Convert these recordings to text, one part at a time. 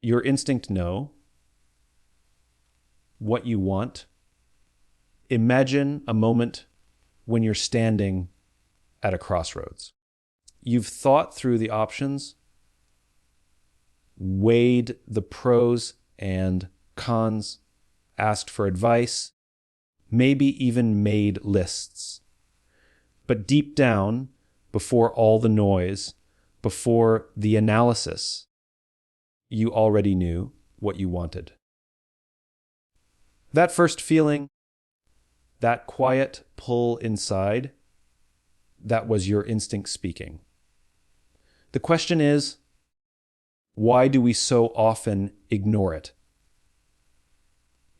your instinct know what you want? Imagine a moment when you're standing at a crossroads. You've thought through the options, weighed the pros and cons, asked for advice, maybe even made lists. But deep down, before all the noise, before the analysis, you already knew what you wanted. That first feeling, that quiet pull inside, that was your instinct speaking. The question is, why do we so often ignore it?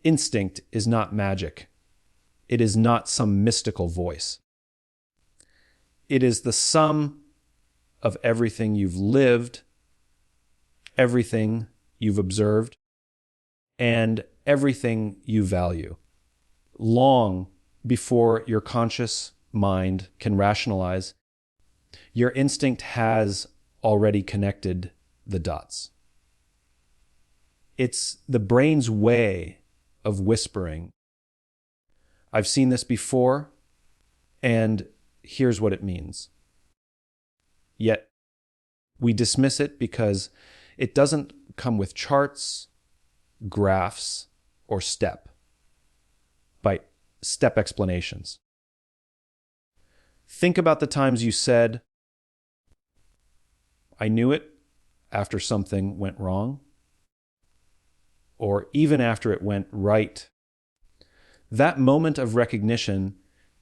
Instinct is not magic. It is not some mystical voice. It is the sum of everything you've lived, everything you've observed, and everything you value. Long before your conscious mind can rationalize, your instinct has already connected the dots. It's the brain's way of whispering, "I've seen this before, and here's what it means." Yet, we dismiss it because it doesn't come with charts, graphs, or step explanations. Think about the times you said, "I knew it," after something went wrong, or even after it went right. That moment of recognition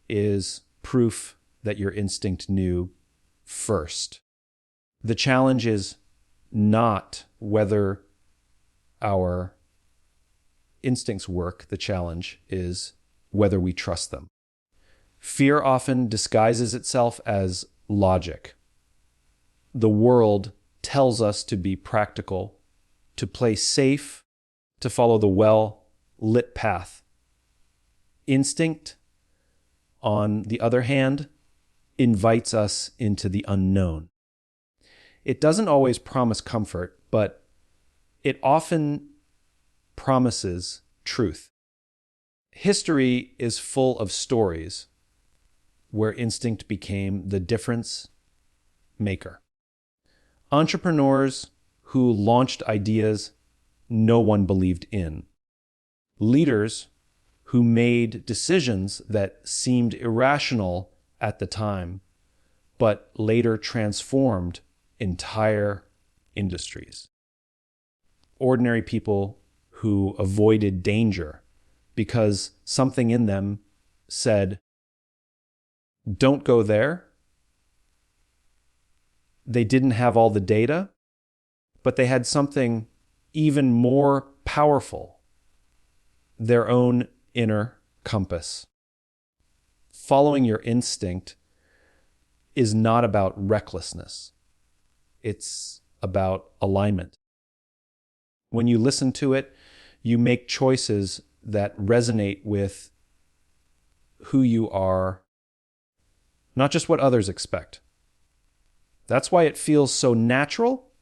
is proof that your instinct knew first. The challenge is not whether our instincts work. The challenge is whether we trust them. Fear often disguises itself as logic. The world tells us to be practical, to play safe, to follow the well-lit path. Instinct, on the other hand, invites us into the unknown. It doesn't always promise comfort, but it often promises truth. History is full of stories where instinct became the difference maker. Entrepreneurs who launched ideas no one believed in. Leaders who made decisions that seemed irrational at the time, but later transformed entire industries. Ordinary people who avoided danger because something in them said, "Don't go there." They didn't have all the data, but they had something even more powerful, their own inner compass. Following your instinct is not about recklessness. It's about alignment. When you listen to it, you make choices that resonate with who you are, not just what others expect. That's why it feels so natural,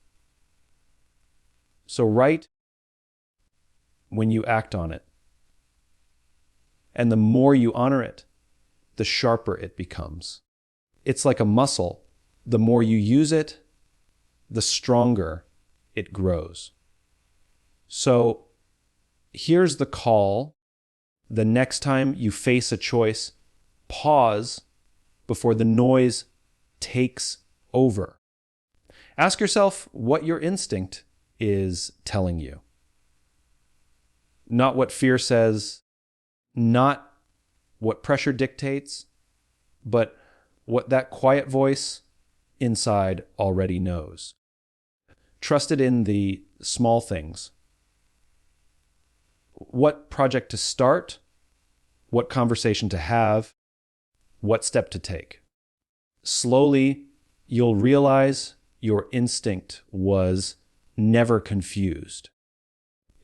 so right when you act on it. And the more you honor it, the sharper it becomes. It's like a muscle. The more you use it, the stronger it grows. So here's the call. The next time you face a choice, pause before the noise takes over. Ask yourself what your instinct is telling you. Not what fear says, not what pressure dictates, but what that quiet voice inside already knows. Trust it in the small things. What project to start, what conversation to have, what step to take. Slowly, you'll realize your instinct was never confused.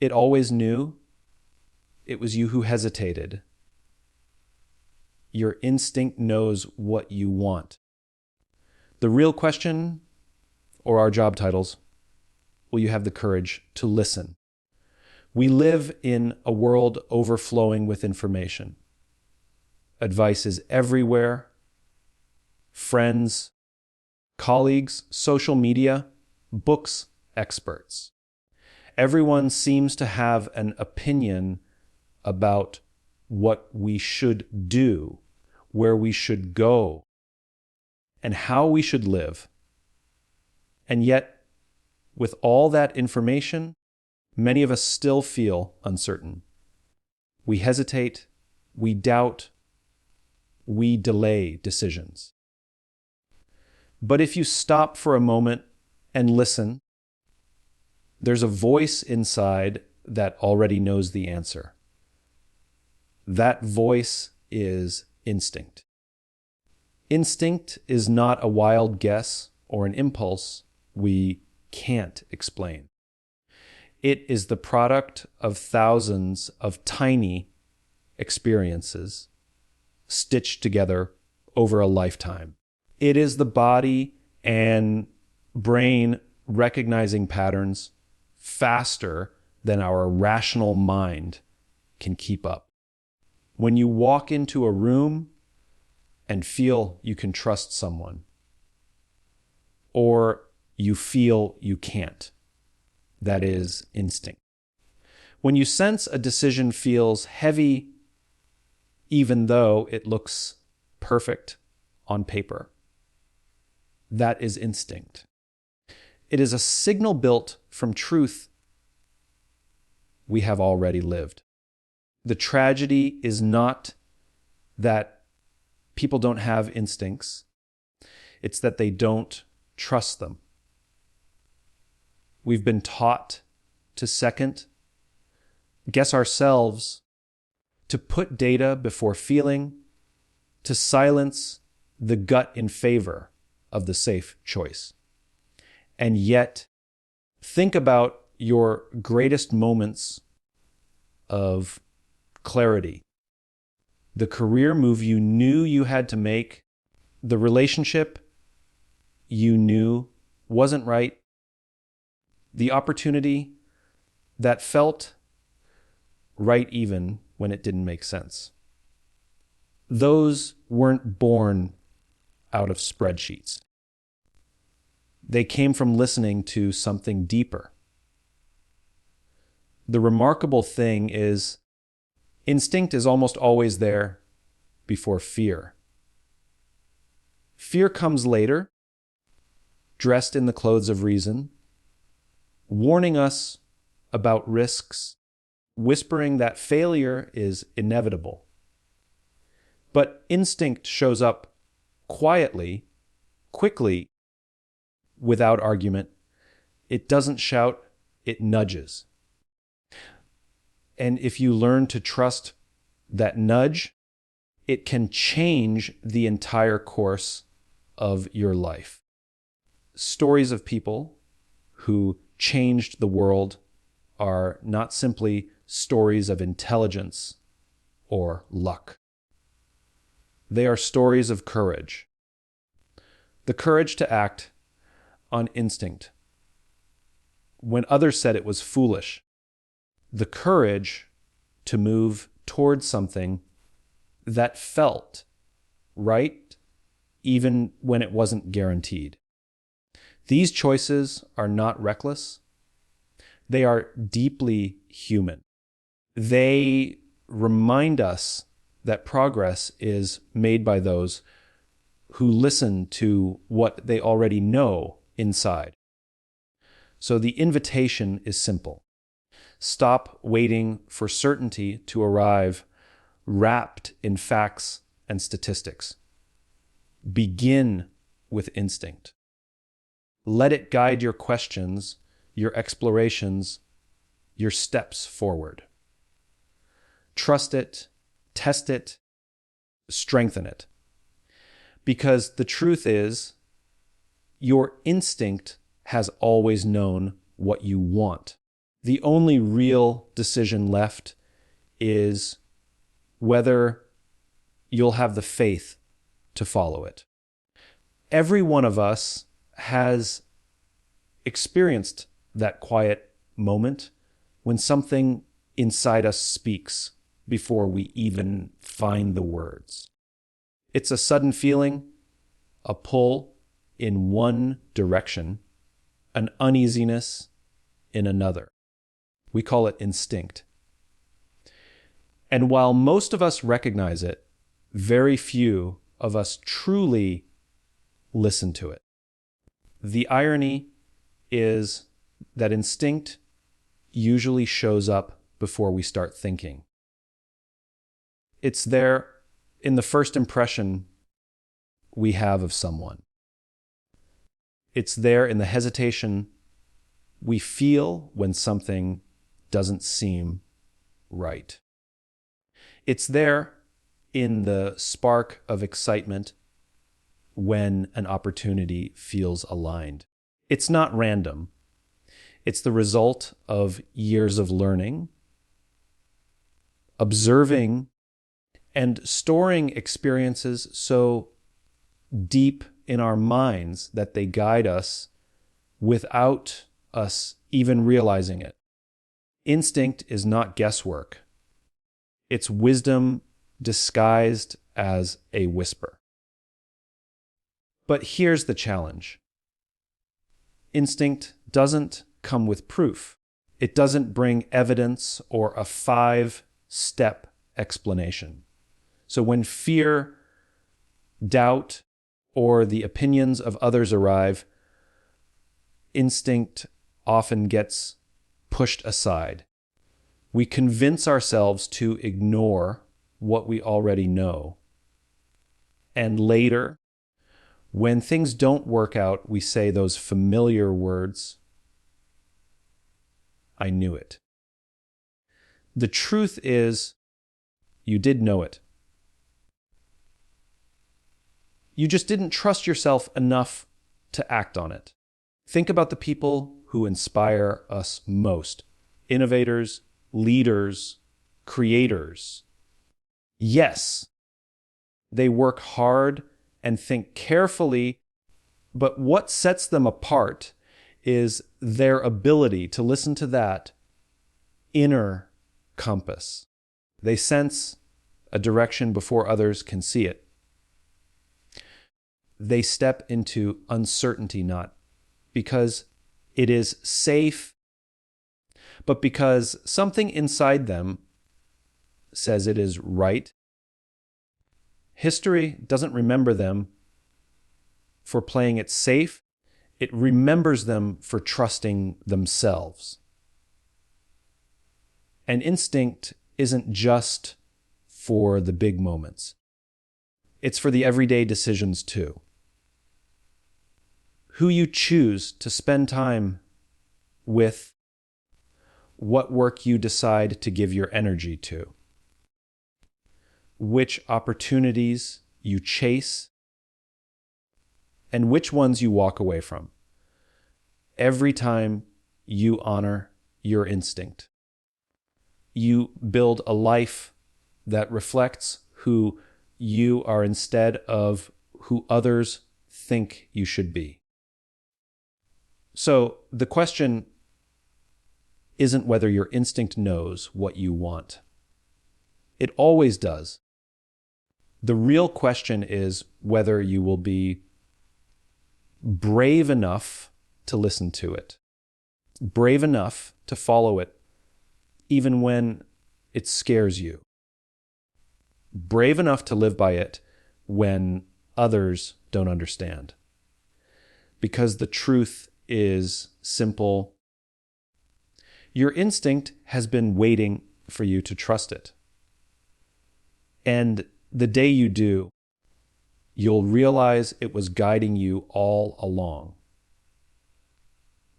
It always knew. It was you who hesitated. Your instinct knows what you want. The real question, or our job titles, will you have the courage to listen? We live in a world overflowing with information. Advice is everywhere. Friends, colleagues, social media, books, experts. Everyone seems to have an opinion about what we should do, where we should go, and how we should live. And yet, with all that information, many of us still feel uncertain. We hesitate, we doubt, we delay decisions. But if you stop for a moment and listen, there's a voice inside that already knows the answer. That voice is instinct. Instinct is not a wild guess or an impulse we can't explain. It is the product of thousands of tiny experiences stitched together over a lifetime. It is the body and brain recognizing patterns faster than our rational mind can keep up. When you walk into a room and feel you can trust someone, or you feel you can't, that is instinct. When you sense a decision feels heavy, even though it looks perfect on paper, that is instinct. It is a signal built from truth we have already lived. The tragedy is not that people don't have instincts, it's that they don't trust them. We've been taught to second guess ourselves, to put data before feeling, to silence the gut in favor of the safe choice. And yet, think about your greatest moments of clarity. The career move you knew you had to make, the relationship you knew wasn't right, the opportunity that felt right even when it didn't make sense. Those weren't born out of spreadsheets. They came from listening to something deeper. The remarkable thing is, instinct is almost always there before fear. Fear comes later, dressed in the clothes of reason, warning us about risks, whispering that failure is inevitable. But instinct shows up quietly, quickly, without argument. It doesn't shout, it nudges. And if you learn to trust that nudge, it can change the entire course of your life. Stories of people who changed the world are not simply stories of intelligence or luck. They are stories of courage. The courage to act on instinct when others said it was foolish. The courage to move towards something that felt right even when it wasn't guaranteed. These choices are not reckless. They are deeply human. They remind us that progress is made by those who listen to what they already know inside. So the invitation is simple. Stop waiting for certainty to arrive wrapped in facts and statistics. Begin with instinct. Let it guide your questions, your explorations, your steps forward. Trust it, test it, strengthen it. Because the truth is, your instinct has always known what you want. The only real decision left is whether you'll have the faith to follow it. Every one of us has experienced that quiet moment when something inside us speaks before we even find the words. It's a sudden feeling, a pull in one direction, an uneasiness in another. We call it instinct. And while most of us recognize it, very few of us truly listen to it. The irony is that instinct usually shows up before we start thinking. It's there in the first impression we have of someone. It's there in the hesitation we feel when something doesn't seem right. It's there in the spark of excitement when an opportunity feels aligned. It's not random. It's the result of years of learning, observing, and storing experiences so deep in our minds that they guide us without us even realizing it. Instinct is not guesswork. It's wisdom disguised as a whisper. But here's the challenge. Instinct doesn't come with proof. It doesn't bring evidence or a 5-step explanation. So when fear, doubt, or the opinions of others arrive, instinct often gets pushed aside. We convince ourselves to ignore what we already know. And later, when things don't work out, we say those familiar words, "I knew it." The truth is, you did know it. You just didn't trust yourself enough to act on it. Think about the people who inspire us most: innovators, leaders, creators. Yes, they work hard and think carefully, but what sets them apart is their ability to listen to that inner compass. They sense a direction before others can see it. They step into uncertainty not because it is safe, but because something inside them says it is right. History doesn't remember them for playing it safe. It remembers them for trusting themselves. And instinct isn't just for the big moments. It's for the everyday decisions too. Who you choose to spend time with, what work you decide to give your energy to, which opportunities you chase, and which ones you walk away from. Every time you honor your instinct, you build a life that reflects who you are instead of who others think you should be. So the question isn't whether your instinct knows what you want. It always does. The real question is whether you will be brave enough to listen to it, brave enough to follow it, even when it scares you, brave enough to live by it when others don't understand. Because the truth is simple. Your instinct has been waiting for you to trust it. And the day you do, you'll realize it was guiding you all along.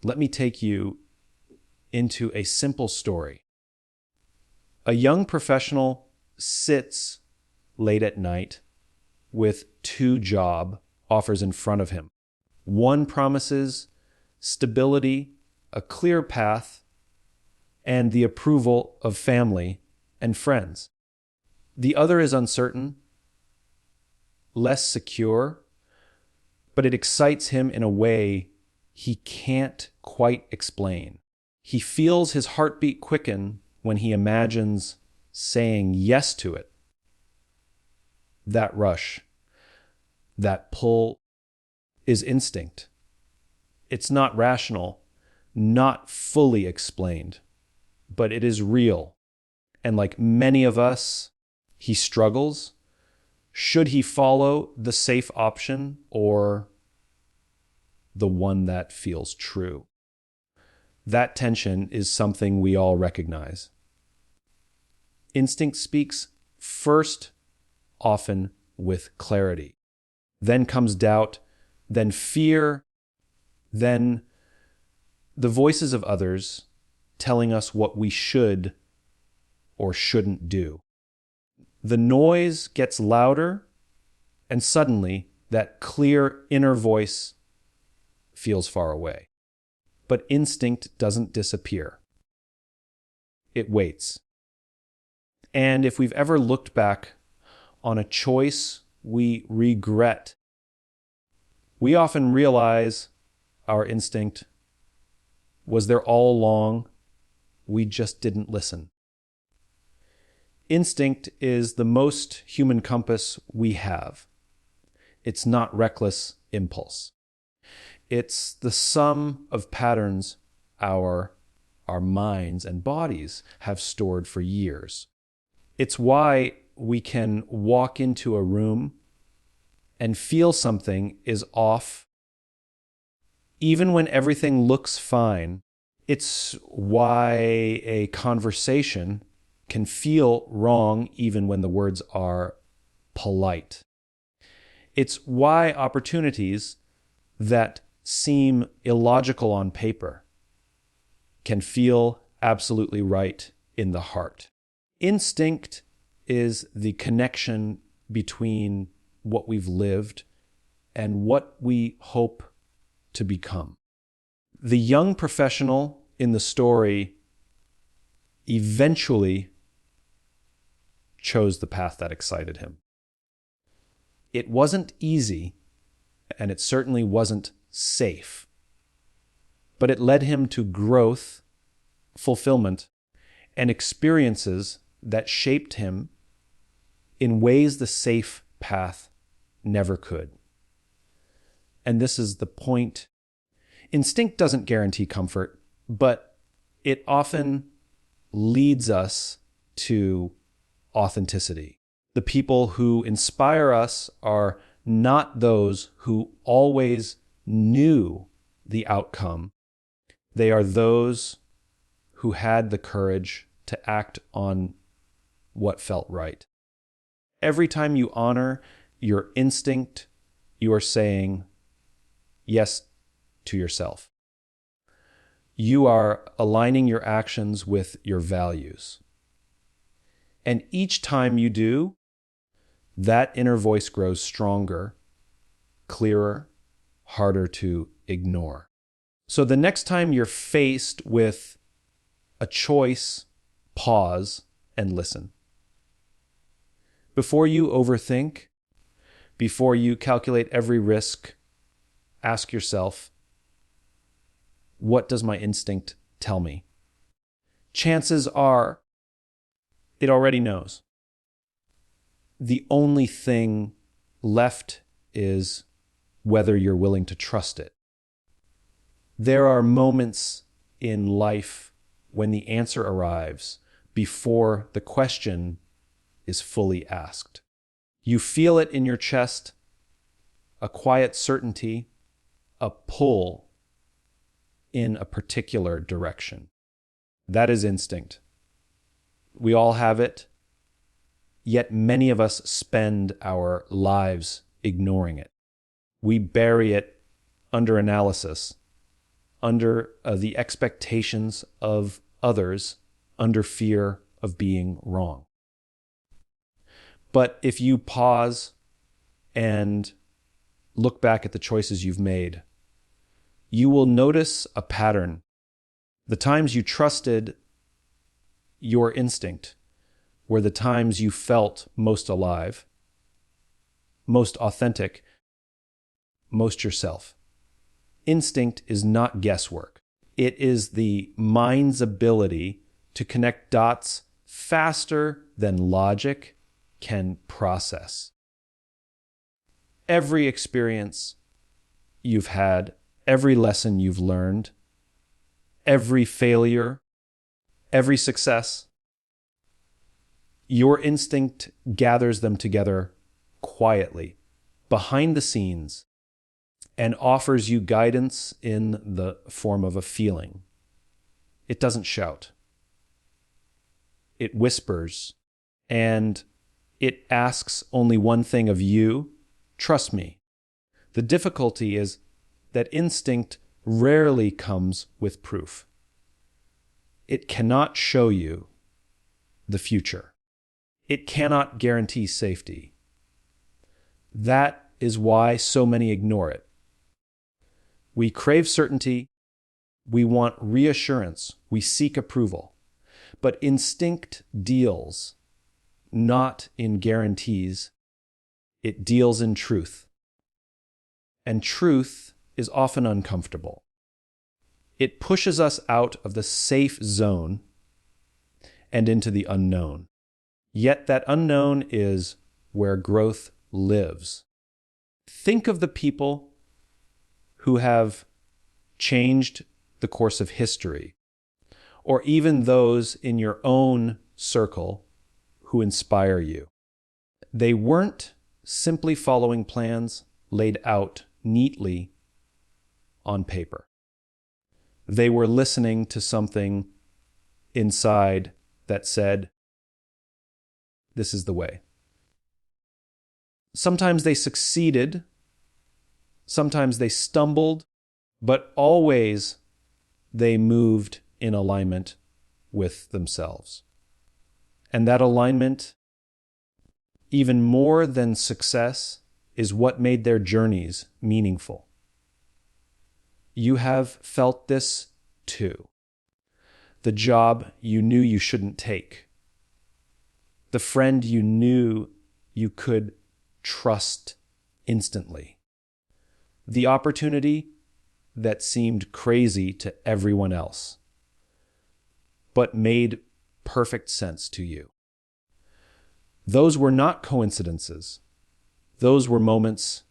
Let me take you into a simple story. A young professional sits late at night with 2 job offers in front of him. One promises stability, a clear path, and the approval of family and friends. The other is uncertain, less secure, but it excites him in a way he can't quite explain. He feels his heartbeat quicken when he imagines saying yes to it. That rush, that pull is instinct. It's not rational, not fully explained, but it is real. And like many of us, he struggles. Should he follow the safe option or the one that feels true? That tension is something we all recognize. Instinct speaks first, often with clarity. Then comes doubt, then fear, then the voices of others telling us what we should or shouldn't do. The noise gets louder, and suddenly that clear inner voice feels far away. But instinct doesn't disappear. It waits. And if we've ever looked back on a choice we regret, we often realize our instinct was there all along. We just didn't listen. Instinct is the most human compass we have. It's not reckless impulse. It's the sum of patterns our minds and bodies have stored for years. It's why we can walk into a room and feel something is off even when everything looks fine. It's why a conversation can feel wrong even when the words are polite. It's why opportunities that seem illogical on paper can feel absolutely right in the heart. Instinct is the connection between what we've lived and what we hope to become. The young professional in the story eventually chose the path that excited him. It wasn't easy, and it certainly wasn't safe, but it led him to growth, fulfillment, and experiences that shaped him in ways the safe path never could. And this is the point. Instinct doesn't guarantee comfort, but it often leads us to authenticity. The people who inspire us are not those who always knew the outcome. They are those who had the courage to act on what felt right. Every time you honor your instinct, you are saying yes to yourself. You are aligning your actions with your values. And each time you do, that inner voice grows stronger, clearer, harder to ignore. So the next time you're faced with a choice, pause and listen. Before you overthink, before you calculate every risk, ask yourself, what does my instinct tell me? Chances are it already knows. The only thing left is whether you're willing to trust it. There are moments in life when the answer arrives before the question is fully asked. You feel it in your chest, a quiet certainty, a pull in a particular direction. That is instinct. We all have it, yet many of us spend our lives ignoring it. We bury it under analysis, under the expectations of others, under fear of being wrong. But if you pause and look back at the choices you've made, you will notice a pattern. The times you trusted your instinct were the times you felt most alive, most authentic, most yourself. Instinct is not guesswork. It is the mind's ability to connect dots faster than logic can process. Every experience you've had, every lesson you've learned, every failure, every success, your instinct gathers them together quietly, behind the scenes, and offers you guidance in the form of a feeling. It doesn't shout. It whispers, and it asks only one thing of you: trust me. The difficulty is that instinct rarely comes with proof. It cannot show you the future. It cannot guarantee safety. That is why so many ignore it. We crave certainty. We want reassurance. We seek approval. But instinct deals not in guarantees. It deals in truth. And truth is often uncomfortable. It pushes us out of the safe zone and into the unknown. Yet that unknown is where growth lives. Think of the people who have changed the course of history, or even those in your own circle who inspire you. They weren't simply following plans laid out neatly on paper. They were listening to something inside that said, "This is the way." Sometimes they succeeded, sometimes they stumbled, but always they moved in alignment with themselves. And that alignment, even more than success, is what made their journeys meaningful. You have felt this too. The job you knew you shouldn't take. The friend you knew you could trust instantly. The opportunity that seemed crazy to everyone else, but made perfect sense to you. Those were not coincidences. Those were moments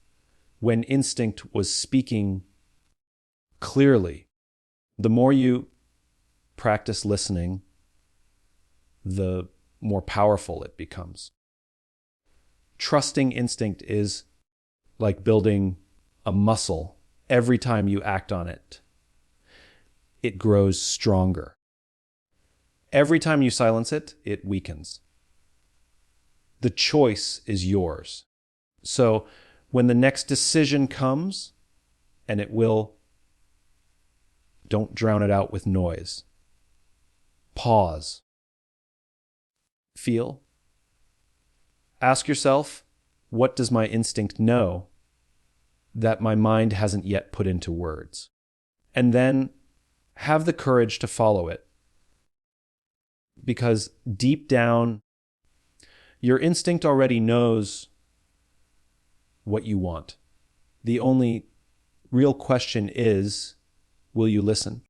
when instinct was speaking clearly. The more you practice listening, the more powerful it becomes. Trusting instinct is like building a muscle. Every time you act on it, it grows stronger. Every time you silence it, it weakens. The choice is yours. So when the next decision comes, and it will, don't drown it out with noise. Pause. Feel. Ask yourself, what does my instinct know that my mind hasn't yet put into words? And then have the courage to follow it. Because deep down, your instinct already knows what you want. The only real question is, will you listen?